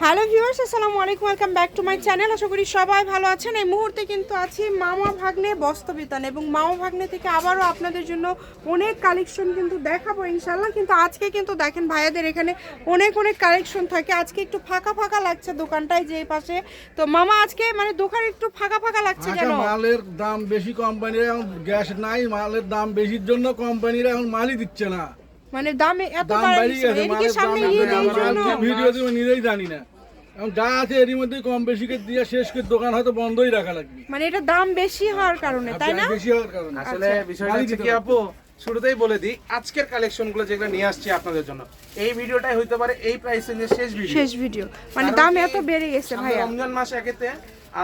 Hello viewers, আসসালামু আলাইকুম, welcome back to my channel. আশা করি সবাই ভালো আছেন। এই মুহূর্তে কিন্তু আছি মামা ভাগ্নে বস্ত্রবিতান এবং মামা ভাগ্নে থেকে আবারও আপনাদের জন্য অনেক কালেকশন কিন্তু দেখাবো ইনশাল্লাহ। কিন্তু আজকে কিন্তু দেখেন ভাইয়াদের এখানে অনেক কালেকশন থাকে। আজকে একটু ফাঁকা ফাঁকা লাগছে দোকানটায় যে পাশে। তো মামা আজকে মানে দোকান একটু ফাঁকা ফাঁকা লাগছে কেন? মালের দাম বেশি, কোম্পানিরা এখন গ্যাস নাই, মালের দাম বেশির জন্য কোম্পানিরা এখন মালই দিচ্ছে না। মানে দাম এত দাম বেড়ে গেছে, মালের দাম ভিডিও দিব নিজেই জানি না। এখন যা আছে এরই মধ্যে কম বেশি করে দিয়ে শেষ করে দোকান হয়তো বন্ধই রাখা লাগবে। মানে এটা দাম বেশি হওয়ার কারণে, তাই না? বেশি হওয়ার কারণে আসলে বিষয়টা হচ্ছে কি আপু, শুরুতেই বলে দিই আজকের কালেকশনগুলো যেগুলো নিয়ে আসছি আপনাদের জন্য, এই ভিডিওটাই হইতে পারে এই প্রাইস রেঞ্জের শেষ ভিডিও। মানে দাম এত বেড়ে গেছে ভাইয়া। রমজান মাস একেতে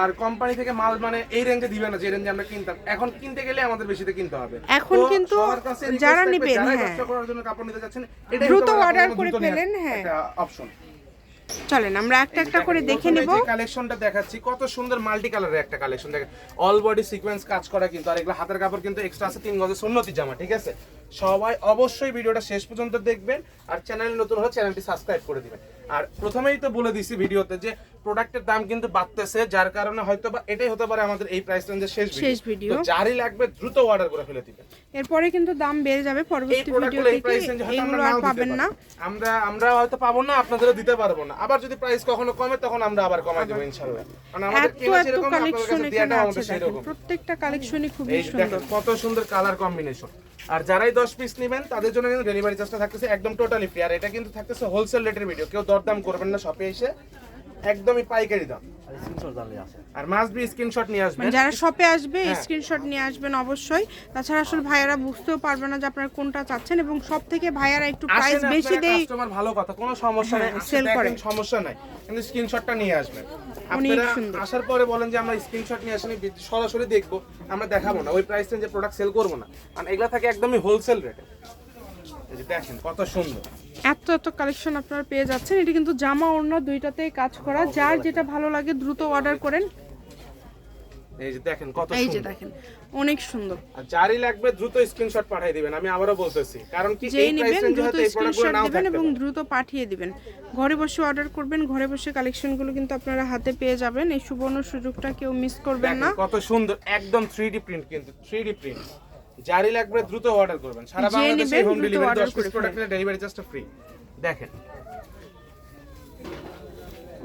আর কোম্পানি থেকে মাল মানে এই রেঞ্জে দিবে না যে রেঞ্জে আমরা কিনতাম। এখন কিনতে গেলে আমাদের বেশিতে কিনতে হবে। এখন কিন্তু যারা নেবেন, হ্যাঁ, ব্যবসা করার জন্য কাপড় নিতে যাচ্ছেন, এটা দ্রুত অর্ডার করে ফেলেন। হ্যাঁ, একটা অপশন। চলেন আমরা একটা করে দেখে নেব। যে কালেকশনটা দেখাচ্ছি কত সুন্দর মাল্টি কালারের একটা কালেকশন, দেখেন অল বডি সিকোয়েন্স কাজ করা কিন্তু, আর এগুলো হাতের কাপড় কিন্তু এক্সট্রা আছে 3 গজের সুন্নতি জামা। ঠিক আছে, সবাই অবশ্যই ভিডিওটা শেষ পর্যন্ত দেখবেন আর চ্যানেল নতুন হলে চ্যানেলটি সাবস্ক্রাইব করে দিবেন। আর প্রথমেই তো বলে দিছি ভিডিওতে যে প্রোডাক্টের দাম কিন্তু বাড়তেছে, যার কারণে হয়তো বা এটাই হতে পারে আমাদের এই প্রাইস রেঞ্জের শেষ ভিডিও। তো যারই লাগবে দ্রুত অর্ডার করে ফেলে দিবেন, এরপরে কিন্তু দাম বেড়ে যাবে পরবর্তী ভিডিওতে। এগুলো আর পাবেন না, আমরা হয়তো পাবো না, আপনাদেরও দিতে পারবো না। আবার যদি প্রাইস কখনো কমে তখন আমরা আবার কমাই দেব ইনশাআল্লাহ। কারণ আমাদের কেনা যেরকম আপনাদের কাছে দেয়াটা আমাদের সেরকম। প্রত্যেকটা কালেকশনই খুবই এই সুন্দর, দেখেন কত সুন্দর কালার কম্বিনেশন। আর যারাই 10 পিস নেবেন তাদের জন্য কিন্তু ডেলিভারি চার্জটা থাকতেছে একদম টোটালি ফ্রি। আর এটা কিন্তু থাকতেছে হোলসেল রেটের ভিডিও, কেউ দরদাম করবেন না, শপে এসে একদমই পাইকারি দাম। আর মাস্ট বি স্ক্রিনশট নিয়ে আসবেন, মানে যারা শপে আসবে স্ক্রিনশট নিয়ে আসবেন অবশ্যই। তাছাড়া আসলে ভাইয়ারা বুঝতেও পারবে না যে আপনারা কোনটা চাচ্ছেন, এবং সব থেকে ভাইয়ারা একটু প্রাইস বেশি দেয়। কাস্টমার ভালো কথা, কোনো সমস্যা নেই, সেল করেন, সমস্যা নাই, কিন্তু স্ক্রিনশটটা নিয়ে আসবেন। আপনারা আসার পরে বলেন যে আমরা স্ক্রিনশট নিয়ে আসেনি, সরাসরি দেখবো, আমরা দেখাবো না, ওই প্রাইস রেঞ্জে প্রোডাক্ট সেল করবো না, কারণ এগুলা থাকে একদমই হোলসেল রেটে। এই যে দেখেন কত সুন্দর এত কালেকশন আপনারা পেয়ে যাচ্ছেন। এটা কিন্তু জামা ওড়না দুইটাতেই কাজ করা। যার যেটা ভালো লাগে দ্রুত অর্ডার করেন। এই যে দেখেন কত এই যে সুন্দর, দেখেন অনেক সুন্দর। আর যারই লাগবে দ্রুত স্ক্রিনশট পাঠিয়ে দিবেন। আমি আবারও বলতেছি, কারণ কি যেই এই প্রাইস নেবেন রেঞ্জে দ্রুত হয়তো এই প্রোডাক্টগুলো স্ক্রিনশট নাও দিবেন থাকতে এবং পারে। দ্রুত পাঠিয়ে দিবেন। ঘরে বসে অর্ডার করবেন, ঘরে বসে কালেকশনগুলো কিন্তু আপনারা হাতে পেয়ে যাবেন। এই সুবর্ণ সুযোগটা কেউ মিস করবেন না। কত সুন্দর একদম 3D প্রিন্ট, কিন্তু 3D প্রিন্ট। যারই লাগবে দ্রুত অর্ডার করবেন। সারা বাংলাদেশে হোম ডেলিভারি, 10 পিস প্রোডাক্টের ডেলিভারি চার্জটা ফ্রি। দেখেন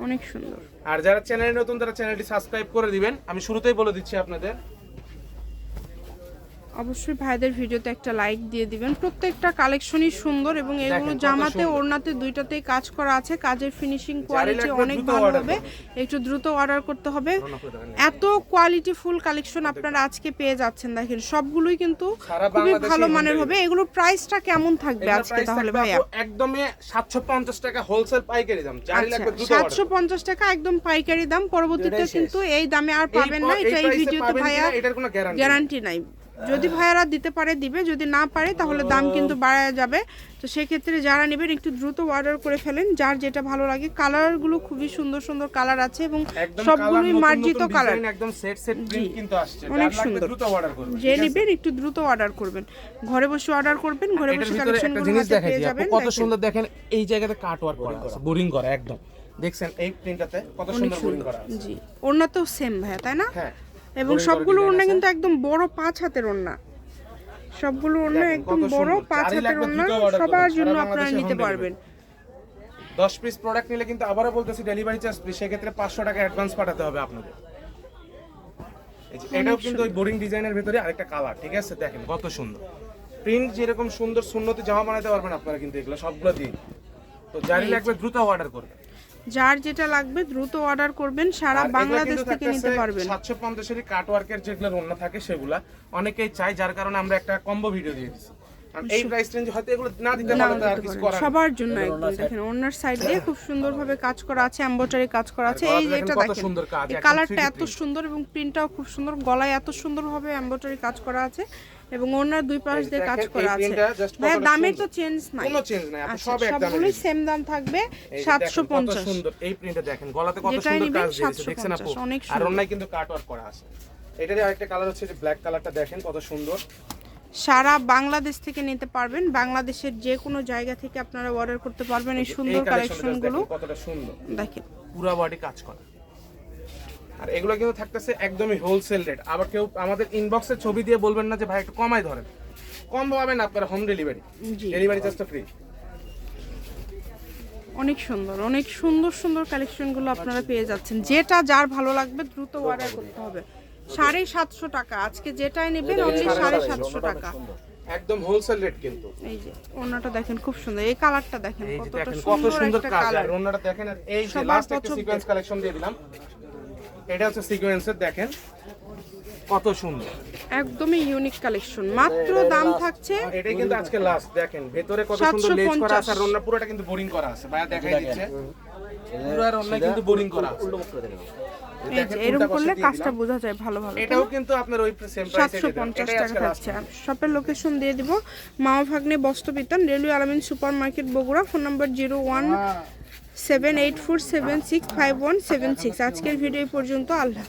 অনেক সুন্দর। আর যারা চ্যানেলে নতুন তারা চ্যানেলটি সাবস্ক্রাইব করে দিবেন। আমি শুরুতেই বলে দিচ্ছি আপনাদের, অবশ্যই ভাইদের ভিডিওতে একটা লাইক দিয়ে দিবেন। প্রত্যেকটা কালেকশনই সুন্দর এবং এগুলো জামাতে ওড়নাতে দুইটাতেই কাজ করা আছে। কাজের ফিনিশিং কোয়ালিটি অনেক ভালো হবে, একটু দ্রুত অর্ডার করতে হবে। এত কোয়ালিটি ফুল কালেকশন আপনারা আজকে পেয়ে যাচ্ছেন। দেখেন সবগুলোই কিন্তু খুবই ভালো মানের হবে। এগুলোর প্রাইসটা কেমন থাকবে আজকে তাহলে ভাইয়া? একদমই 750 টাকা হোলসেল পাইকারি দাম। যারই লাগবে দ্রুত অর্ডার। 750 টাকা একদম পাইকারি দাম। পরবর্তীতে কিন্তু এই দামে আর পাবেন না। এটা এই ভিডিওতে ভাইয়া এটার কোনো গ্যারান্টি নাই। যদি ভাইয়ারা দিতে পারে দিবে, যদি না পারে তাহলে দাম কিন্তু বাড়া যাবে। তো সেক্ষেত্রে যারা নেবেন একটু দ্রুত অর্ডার করে ফেলেন। যার যেটা ভালো লাগে। কালারগুলো খুবই সুন্দর সুন্দর কালার আছে এবং সবগুলোই মার্জিত কালার, একদম সেট প্রিন্ট কিন্তু আসছে। অনেক সুন্দর। দ্রুত অর্ডার করবেন, যে নেবেন একটু দ্রুত অর্ডার করবেন। ঘরে বসে অর্ডার করবেন, ঘরে বসে কালেকশনগুলো হাতে পেয়ে যাবেন। কত সুন্দর দেখেন, এই জায়গাতে কাট ওয়ার্ক করা আছে, বোরিং করা একদম। দেখছেন এই প্রিন্টটাতে কত সুন্দর বোরিং করা আছে। জি, ওড়না তো সেম ভাইয়া, তাই না? হ্যাঁ, এবং সবগুলো ওড়না কিন্তু একদম বড় 5 হাতের ওড়না। সবগুলো ওড়না একদম বড় 5 হাতের ওড়না, সবার জন্য আপনারা নিতে পারবেন। 10 পিস প্রোডাক্ট নিলে কিন্তু আবারও বলতেছি ডেলিভারি চার্জ ফ্রি, সেক্ষেত্রে 500 টাকা অ্যাডভান্স পাঠাতে হবে আপনাদের। এই যে এটাও কিন্তু ওই বোরিং ডিজাইনের ভিতরে আরেকটা কালার। ঠিক আছে, দেখেন কত সুন্দর প্রিন্ট, যেরকম সুন্দর সুন্নতি জামা বানাতে পারবেন আপনারা কিন্তু এগুলো সবগুলো দিয়ে। তো যারই লাগবে দ্রুত অর্ডার করবেন। যার যেটা লাগবে দ্রুত অর্ডার করবেন, সারা বাংলাদেশ থেকে নিতে পারবেন। 750 এর কাট ওয়ার্কের যেগুলো ওড়না থাকে সেগুলা অনেকেই চাই, যার কারণে আমরা একটা কম্বো ভিডিও দিয়ে দিয়েছি। কারণ এই প্রাইস রেঞ্জে হয়তো এগুলো না দিতে পারেন, আর কিছু করার সবার জন্য একদম দেখেন ওড়নার সাইড দিয়ে খুব সুন্দরভাবে কাজ করা আছে, এমব্রয়ডারি কাজ করা আছে। এই যে এটা দেখেন, এই কালারটা এত সুন্দর এবং প্রিন্টটাও খুব সুন্দর। গলায় এত সুন্দরভাবে এমব্রয়ডারি কাজ করা আছে এবং ওড়নার দুই পাশ দিয়ে কাজ করা আছে। ভাই দামের তো চেঞ্জ নাই, কোনো চেঞ্জ নাই, আপনি সব একদম সবগুলোই সেম দাম থাকবে 750। সুন্দর এই প্রিন্টটা দেখেন, গলাতে কত সুন্দর কাজ দিয়েছে, দেখছেন আপু? আর ওড়নায় কিন্তু কাট ওয়ার্ক করা আছে। এটারই আরেকটা কালার হচ্ছে যে ব্ল্যাক কালারটা, দেখেন কত সুন্দর। সারা বাংলাদেশ থেকে নিতে পারবেন, বাংলাদেশের যে কোনো জায়গা থেকে আপনারা অর্ডার করতে পারবেন এই সুন্দর কালেকশনগুলো। কতটা সুন্দর দেখেন পুরো বডি কাজ করা, আর এগুলো কিন্তু থাকতেছে একদমই হোলসেল রেট। আবার কেউ আমাদের ইনবক্সে ছবি দিয়ে বলবেন না যে ভাই একটু কমাই ধরেন, কম পাবেন আপনারা হোম ডেলিভারি, জি ডেলিভারি চার্জটা ফ্রি। অনেক সুন্দর, অনেক সুন্দর সুন্দর কালেকশনগুলো আপনারা পেয়ে যাচ্ছেন। যেটা যার ভালো লাগবে দ্রুত অর্ডার করতে হবে। 750 টাকা আজকে যেটাই নেবেন অনলি 750 টাকা, একদম হোলসেল রেট কিন্তু। এই যে ওনাটা দেখেন খুব সুন্দর, এই কালারটা দেখেন এই যে কতটা দেখেন কত সুন্দর সুন্দর একটা কাজ, কালার। আর ওনাটা দেখেন, আর এই যে সবার লাস্ট একটা পছন্দের। সিকোয়েন্স কালেকশন দিয়ে দিলাম, এটা হচ্ছে সিকোয়েন্সের, দেখেন কত সুন্দর, একদমই ইউনিক কালেকশন। মাত্র দাম থাকছে আর এটাই কিন্তু আজকে লাস্ট। দেখেন ভেতরে কত সুন্দর লেস করা আছে, আর ওন্না পুরোটা কিন্তু বোরিং করা আছে, ভাইয়া দেখাই দিচ্ছে পুরো, আর ওন্না কিন্তু বোরিং করা আছে। এই যে এরকম করলে কাজটা বোঝা যায় ভালো ভালো। এটাও কিন্তু আপনার ওই সেম প্রাইসে 750 টাকা থাকছে। আর শপের লোকেশন দিয়ে দিব, মামা ভাগ্নে বস্ত্রবিতান, রেলওয়ে আলামিন super market Bogura. Phone number 017847651776। আজকের ভিডিও পর্যন্ত, আল্লাহ।